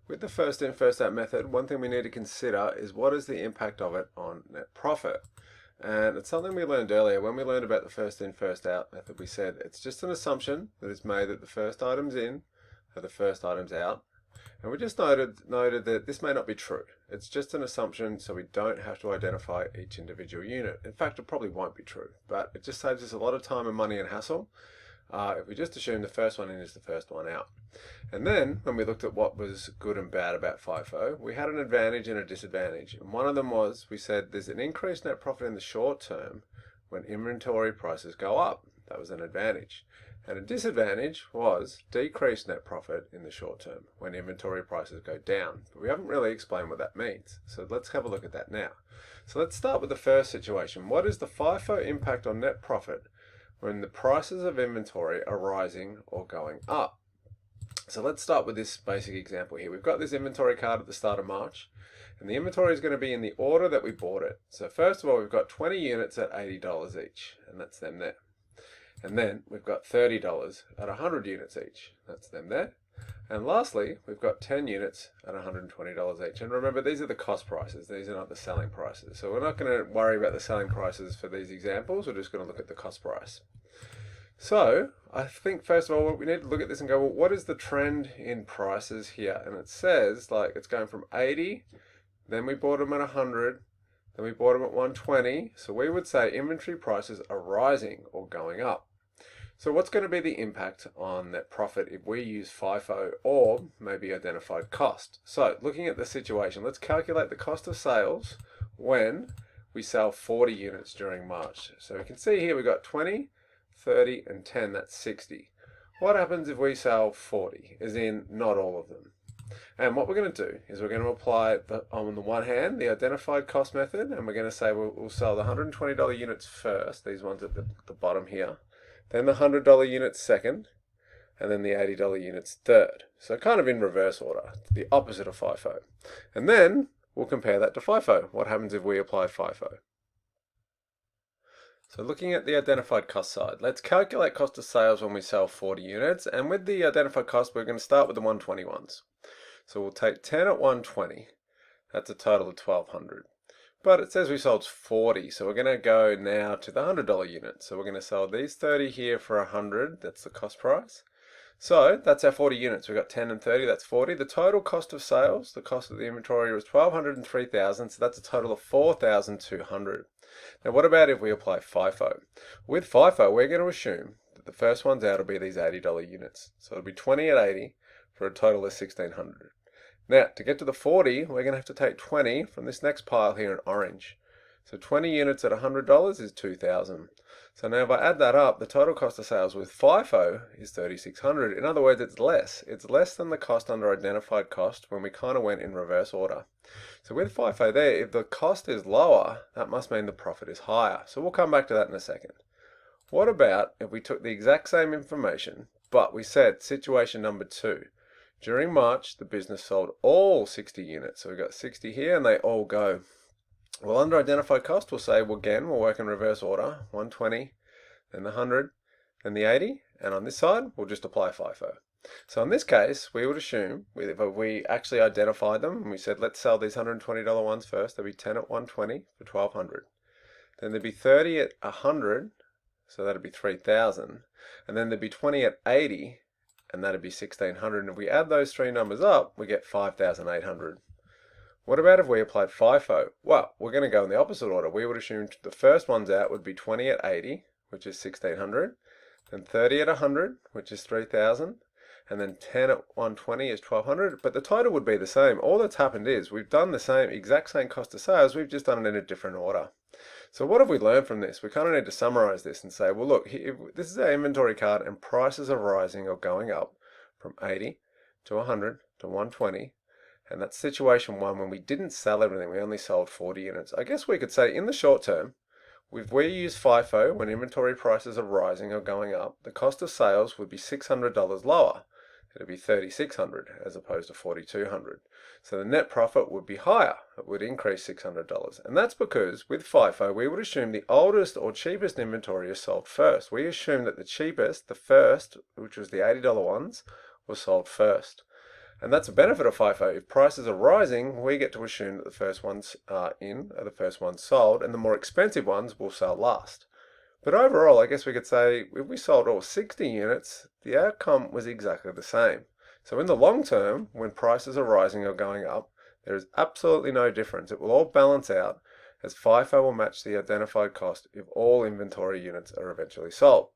With the first in, first out method, one thing we need to consider is what is the impact of it on net profit. And it's something we learned earlier. When we learned about the first in, first out method, we said it's just an assumption that is made that the first items in are the first items out. And we just noted that this may not be true. It's just an assumption, so we don't have to identify each individual unit. In fact, it probably won't be true, but it just saves us a lot of time and money and hassle if we just assume the first one in is the first one out. And then, when we looked at what was good and bad about FIFO, we had an advantage and a disadvantage. And one of them was, we said there's an increased net profit in the short term when inventory prices go up. That was an advantage. And a disadvantage was decreased net profit in the short term when inventory prices go down. But we haven't really explained what that means. So let's have a look at that now. So let's start with the first situation. What is the FIFO impact on net profit when the prices of inventory are rising or going up? So let's start with this basic example here. We've got this inventory card at the start of March, and the inventory is going to be in the order that we bought it. So first of all, we've got 20 units at $80 each, and that's them there. And then we've got $30 at 100 units each. That's them there. And lastly, we've got 10 units at $120 each. And remember, these are the cost prices. These are not the selling prices. So we're not going to worry about the selling prices for these examples. We're just going to look at the cost price. So I think first of all, we need to look at this and go, well, what is the trend in prices here? And it says like it's going from 80, then we bought them at 100, then we bought them at 120. So we would say inventory prices are rising or going up. So what's going to be the impact on net profit if we use FIFO or maybe identified cost? So looking at the situation, let's calculate the cost of sales when we sell 40 units during March. So we can see here we've got 20, 30, and 10, that's 60. What happens if we sell 40, as in not all of them? And what we're going to do is we're going to apply, on the one hand, the identified cost method, and we're going to say we'll sell the $120 units first, these ones at the bottom here, then the $100 units second, and then the $80 units third. So kind of in reverse order, the opposite of FIFO. And then we'll compare that to FIFO. What happens if we apply FIFO? So looking at the identified cost side, let's calculate cost of sales when we sell 40 units. And with the identified cost, we're going to start with the 120 ones. So we'll take 10 at 120. That's a total of 1,200. But it says we sold 40, so we're going to go now to the $100 unit. So we're going to sell these 30 here for 100. That's the cost price. So that's our 40 units. We've got 10 and 30, that's 40. The total cost of sales, the cost of the inventory was 1,200 and 3,000, so that's a total of 4,200. Now what about if we apply FIFO? With FIFO, we're going to assume that the first ones out will be these $80 units. So it'll be 20 at 80 for a total of 1,600. Now, to get to the 40, we're going to have to take 20 from this next pile here in orange. So 20 units at $100 is 2,000. So now if I add that up, the total cost of sales with FIFO is 3,600. In other words, it's less. It's less than the cost under identified cost when we kind of went in reverse order. So with FIFO there, if the cost is lower, that must mean the profit is higher. So we'll come back to that in a second. What about if we took the exact same information, but we said situation number 2. During March, the business sold all 60 units. So we've got 60 here and they all go. Well, under identified cost, we'll say, well, again, we'll work in reverse order. 120, then the 100, then the 80. And on this side, we'll just apply FIFO. So in this case, we would assume, if we actually identified them, and we said, let's sell these $120 ones first. There'll be 10 at 120 for 1,200. Then there'd be 30 at 100, so that'd be 3,000. And then there'd be 20 at 80, and that'd be 1,600. And if we add those three numbers up, we get 5,800. What about if we applied FIFO? Well, we're going to go in the opposite order. We would assume the first ones out would be 20 at 80, which is 1,600, then 30 at 100, which is 3,000, and then 10 at 120 is 1,200, but the total would be the same. All that's happened is we've done the exact same cost of sales, we've just done it in a different order. So what have we learned from this? We kind of need to summarize this and say, well, look, this is our inventory card and prices are rising or going up from 80 to 100 to 120. And that's situation 1 when we didn't sell everything, we only sold 40 units. I guess we could say in the short term, if we use FIFO when inventory prices are rising or going up, the cost of sales would be $600 lower. It'd be $3,600 as opposed to $4,200. So the net profit would be higher. It would increase $600. And that's because with FIFO, we would assume the oldest or cheapest inventory is sold first. We assume that the cheapest, the first, which was the $80 ones, was sold first. And that's a benefit of FIFO. If prices are rising, we get to assume that the first ones are the first ones sold, and the more expensive ones will sell last. But overall, I guess we could say if we sold all 60 units, the outcome was exactly the same. So in the long term, when prices are rising or going up, there is absolutely no difference. It will all balance out as FIFO will match the identified cost if all inventory units are eventually sold.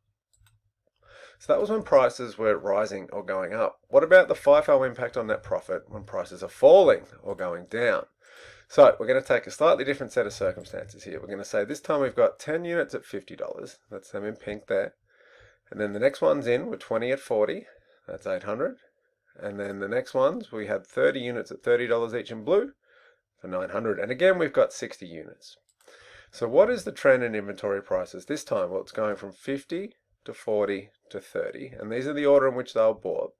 So that was when prices were rising or going up. What about the FIFO impact on net profit when prices are falling or going down? So we're going to take a slightly different set of circumstances here. We're going to say this time we've got 10 units at $50. That's them in pink there. And then the next ones in were 20 at 40. That's 800. And then the next ones, we had 30 units at $30 each in blue for 900. And again, we've got 60 units. So what is the trend in inventory prices this time? Well, it's going from 50 to 40 to 30. And these are the order in which they were bought.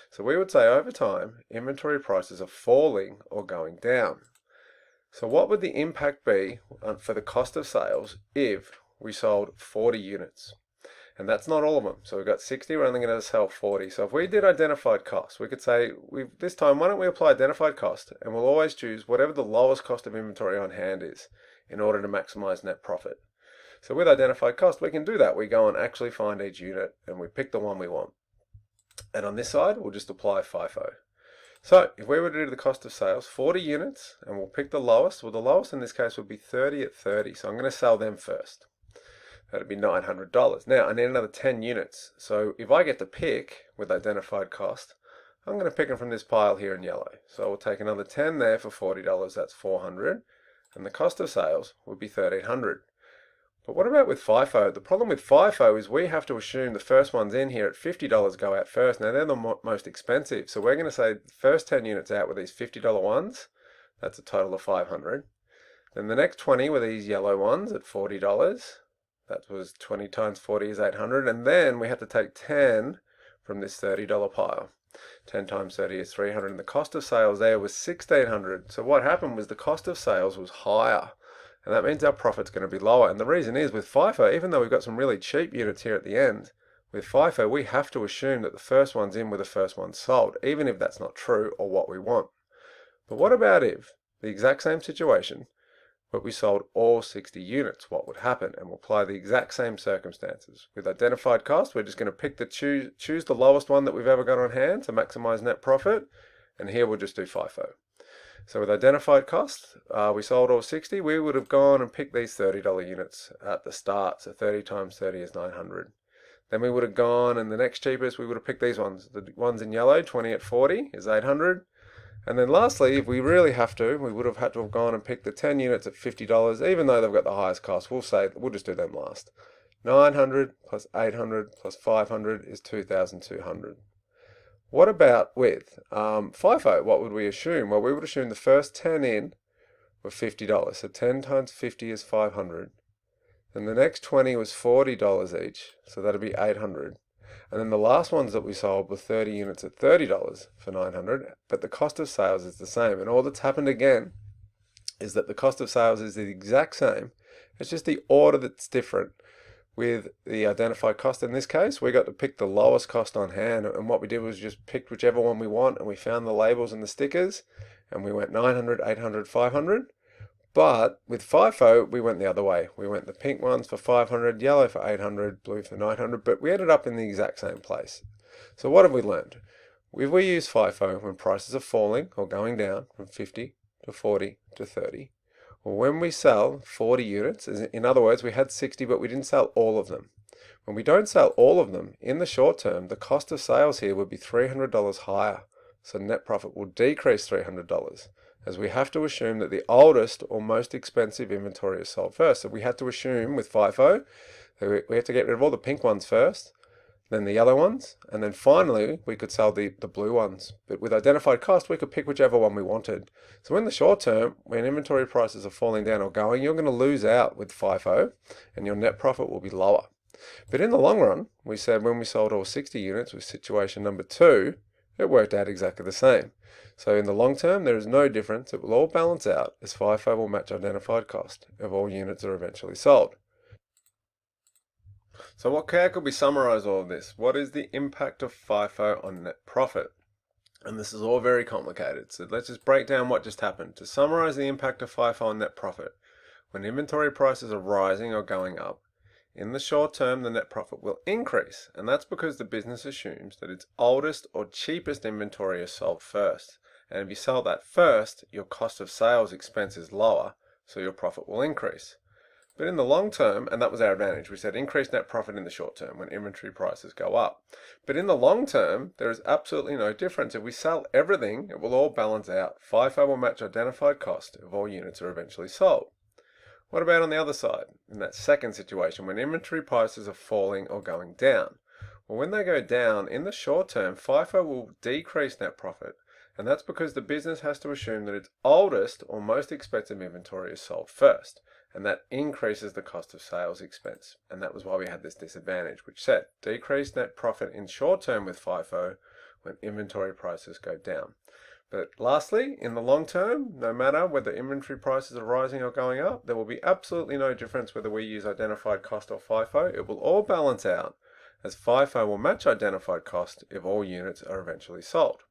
So we would say over time, inventory prices are falling or going down. So what would the impact be for the cost of sales if we sold 40 units? And that's not all of them. So we've got 60, we're only going to sell 40. So if we did identified cost, we could say, this time, why don't we apply identified cost? And we'll always choose whatever the lowest cost of inventory on hand is in order to maximize net profit. So with identified cost, we can do that. We go and actually find each unit and we pick the one we want. And on this side, we'll just apply FIFO. So if we were to do the cost of sales, 40 units, and we'll pick the lowest, well, the lowest in this case would be 30 at 30. So I'm going to sell them first. That'd be $900. Now, I need another 10 units. So if I get to pick with identified cost, I'm going to pick them from this pile here in yellow. So we'll take another 10 there for $40. That's $400. And the cost of sales would be $1,300. But what about with FIFO? The problem with FIFO is we have to assume the first ones in here at $50 go out first. Now, they're the most expensive. So we're going to say the first 10 units out with these $50 ones. That's a total of $500. Then the next 20 were these yellow ones at $40. That was 20 times 40 is 800. And then we have to take 10 from this $30 pile. 10 times 30 is 300. And the cost of sales there was $1,600. So what happened was the cost of sales was higher. And that means our profit's going to be lower. And the reason is with FIFO, even though we've got some really cheap units here at the end, with FIFO, we have to assume that the first ones in were the first ones sold, even if that's not true or what we want. But what about if the exact same situation, but we sold all 60 units? What would happen? And we'll apply the exact same circumstances. With identified cost, we're just going to pick choose the lowest one that we've ever got on hand to maximize net profit. And here we'll just do FIFO. So with identified cost, we sold all 60. We would have gone and picked these $30 units at the start. So 30 times 30 is 900. Then we would have gone, and the next cheapest, we would have picked these ones. The ones in yellow, 20 at 40 is 800. And then lastly, if we really have to, we would have had to have gone and picked the 10 units at $50, even though they've got the highest cost. We'll just do them last. 900 plus 800 plus 500 is 2,200. What about with FIFO? What would we assume? Well, we would assume the first 10 in were $50. So 10 times 50 is 500. Then the next 20 was $40 each. So that'd be 800. And then the last ones that we sold were 30 units at $30 for 900. But the cost of sales is the same. And all that's happened again is that the cost of sales is the exact same. It's just the order that's different. With the identified cost in this case, we got to pick the lowest cost on hand, and what we did was just pick whichever one we want, and we found the labels and the stickers, and we went 900, 800, 500. But with FIFO, we went the other way. We went the pink ones for 500, yellow for 800, blue for 900, but we ended up in the exact same place. So what have we learned? If we use FIFO when prices are falling or going down from 50 to 40 to 30, well, when we sell 40 units, in other words, we had 60, but we didn't sell all of them. When we don't sell all of them, in the short term, the cost of sales here would be $300 higher. So net profit will decrease $300, as we have to assume that the oldest or most expensive inventory is sold first. So we had to assume with FIFO, that we have to get rid of all the pink ones first, then the yellow ones, and then finally we could sell the blue ones. But with identified cost, we could pick whichever one we wanted. So in the short term, when inventory prices are falling down or going, you're going to lose out with FIFO and your net profit will be lower. But in the long run, we said when we sold all 60 units with situation number 2, it worked out exactly the same. So in the long term, there is no difference. It will all balance out as FIFO will match identified cost if all units are eventually sold. So how could we summarize all of this? What is the impact of FIFO on net profit? And this is all very complicated, so let's just break down what just happened. To summarize the impact of FIFO on net profit, when inventory prices are rising or going up, in the short term the net profit will increase, and that's because the business assumes that its oldest or cheapest inventory is sold first. And if you sell that first, your cost of sales expense is lower, so your profit will increase. But in the long term, and that was our advantage, we said increase net profit in the short term when inventory prices go up. But in the long term, there is absolutely no difference. If we sell everything, it will all balance out. FIFO will match identified cost if all units are eventually sold. What about on the other side, in that second situation, when inventory prices are falling or going down? Well, when they go down, in the short term, FIFO will decrease net profit, and that's because the business has to assume that its oldest or most expensive inventory is sold first, and that increases the cost of sales expense. And that was why we had this disadvantage, which said decrease net profit in short term with FIFO when inventory prices go down. But lastly, in the long term, no matter whether inventory prices are rising or going up, there will be absolutely no difference whether we use identified cost or FIFO. It will all balance out, as FIFO will match identified cost if all units are eventually sold.